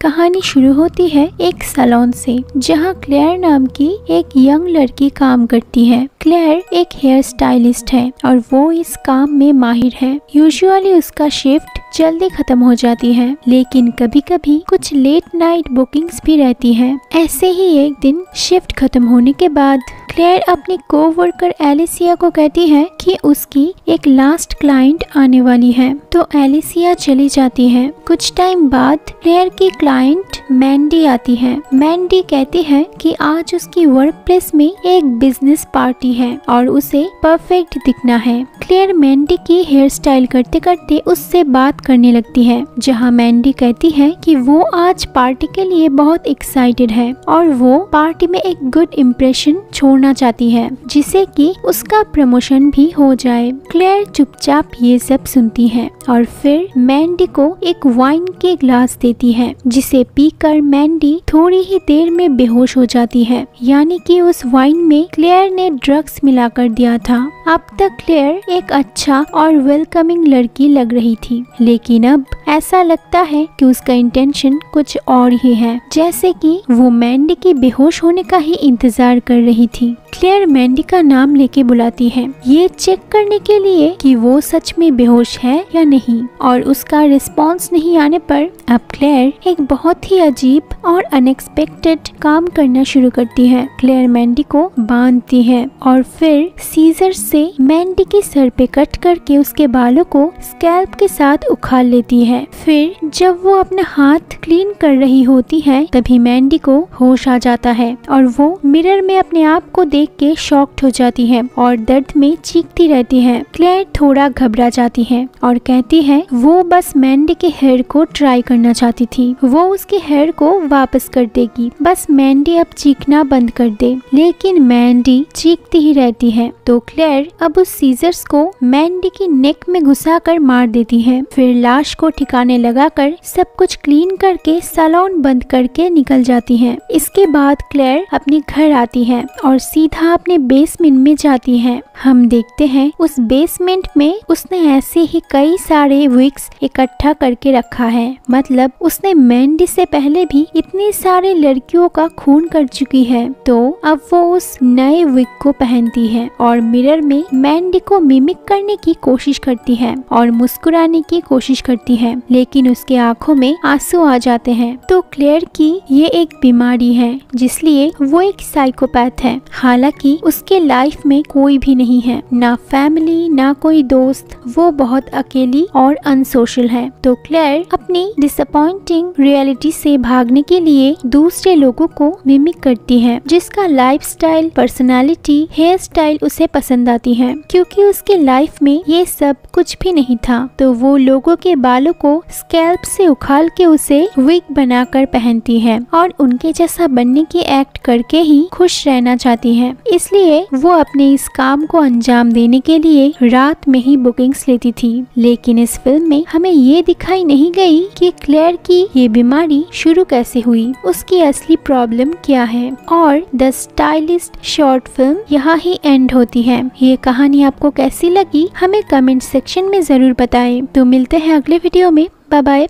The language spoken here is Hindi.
कहानी शुरू होती है एक सैलून से, जहां क्लेयर नाम की एक यंग लड़की काम करती है। क्लेयर एक हेयर स्टाइलिस्ट है और वो इस काम में माहिर है। यूजुअली उसका शिफ्ट जल्दी खत्म हो जाती है, लेकिन कभी कभी कुछ लेट नाइट बुकिंग्स भी रहती है। ऐसे ही एक दिन शिफ्ट खत्म होने के बाद क्लेयर अपनी कोवर्कर एलिसिया को कहती है कि उसकी एक लास्ट क्लाइंट आने वाली है, तो एलिसिया चली जाती है। कुछ टाइम बाद क्लेयर की क्लाइंट मैंडी आती है। मैंडी कहती है कि आज उसकी वर्क प्लेस में एक बिजनेस पार्टी है और उसे परफेक्ट दिखना है। क्लेयर मैंडी की हेयर स्टाइल करते करते उससे बात करने लगती है, जहां मैंडी कहती है कि वो आज पार्टी के लिए बहुत एक्साइटेड है और वो पार्टी में एक गुड इम्प्रेशन छोड़ना चाहती है, जिससे कि उसका प्रमोशन भी हो जाए। क्लेयर चुपचाप ये सब सुनती है और फिर मैंडी को एक वाइन के ग्लास देती है, जिसे पीकर मैंडी थोड़ी ही देर में बेहोश हो जाती है। यानी कि उस वाइन में क्लेयर ने ड्रग्स मिलाकर दिया था। अब तक क्लेयर एक अच्छा और वेलकमिंग लड़की लग रही थी, लेकिन अब ऐसा लगता है कि उसका इंटेंशन कुछ और ही है, जैसे कि वो मैंडी की बेहोश होने का ही इंतजार कर रही थी। क्लेयर मैंडी का नाम लेके बुलाती है, ये चेक करने के लिए कि वो सच में बेहोश है या नहीं, और उसका रिस्पॉन्स नहीं आने पर अब क्लेयर एक बहुत ही अजीब और अनएक्सपेक्टेड काम करना शुरू करती है। क्लेयर मैंडी को बांधती है और फिर सीजर से मैंडी के सर पे कट करके उसके बालों को स्कैल्प के साथ उखाड़ लेती है। फिर जब वो अपना हाथ क्लीन कर रही होती है, तभी मैंडी को होश आ जाता है और वो मिरर में अपने आप को देख के शॉक्ड हो जाती है और दर्द में चीखती रहती है। क्लेयर थोड़ा घबरा जाती है और कहती है वो बस मैंडी के हेयर को ट्राई करना चाहती थी, वो उसके हेयर को वापस कर देगी, बस मैंडी अब चीखना बंद कर दे। लेकिन मैंडी चीखती ही रहती है, तो क्लेयर अब उस सीजर्स को मैंडी की नेक में घुसाकर मार देती है। फिर लाश को ठिकाने लगाकर सब कुछ क्लीन करके सैलून बंद करके निकल जाती है। इसके बाद क्लेयर अपने घर आती है और सीधा अपने बेसमेंट में जाती है। हम देखते हैं उस बेसमेंट में उसने ऐसे ही कई सारे विग्स इकट्ठा करके रखा है, मतलब उसने मैंडी से पहले भी इतनी सारे लड़कियों का खून कर चुकी है। तो अब वो उस नए विग को पहनती है और मिरर में मैंडी को मिमिक करने की कोशिश करती है और मुस्कुराने की कोशिश करती है, लेकिन उसके आंखों में आंसू आ जाते हैं। तो क्लेयर की ये एक बीमारी है, जिसलिए वो एक साइकोपैथ है। हालांकि उसके लाइफ में कोई भी नहीं है, ना फैमिली ना कोई दोस्त, वो बहुत अकेली और अनसोशल है। तो क्लेयर अपनी डिसअपॉइंटिंग रियलिटी से भागने के लिए दूसरे लोगों को मिमिक करती है, जिसका लाइफस्टाइल, पर्सनालिटी, हेयर स्टाइल उसे पसंद आती है। क्योंकि उसके लाइफ में ये सब कुछ भी नहीं था, तो वो लोगों के बालों को स्कैल्प से उखाड़ के उसे विग बनाकर पहनती है और उनके जैसा बनने की एक्ट करके ही खुश रहना चाहती है। इसलिए वो अपने इस काम को अंजाम देने के लिए रात में ही बुकिंग्स लेती थी। लेकिन इस फिल्म में हमें ये दिखाई नहीं गई कि क्लेयर की ये बीमारी शुरू कैसे हुई, उसकी असली प्रॉब्लम क्या है। और द स्टाइलिस्ट शॉर्ट फिल्म यहाँ ही एंड होती है। ये कहानी आपको कैसी लगी हमें कमेंट सेक्शन में जरूर बताएं। तो मिलते हैं अगले वीडियो में। Bye bye.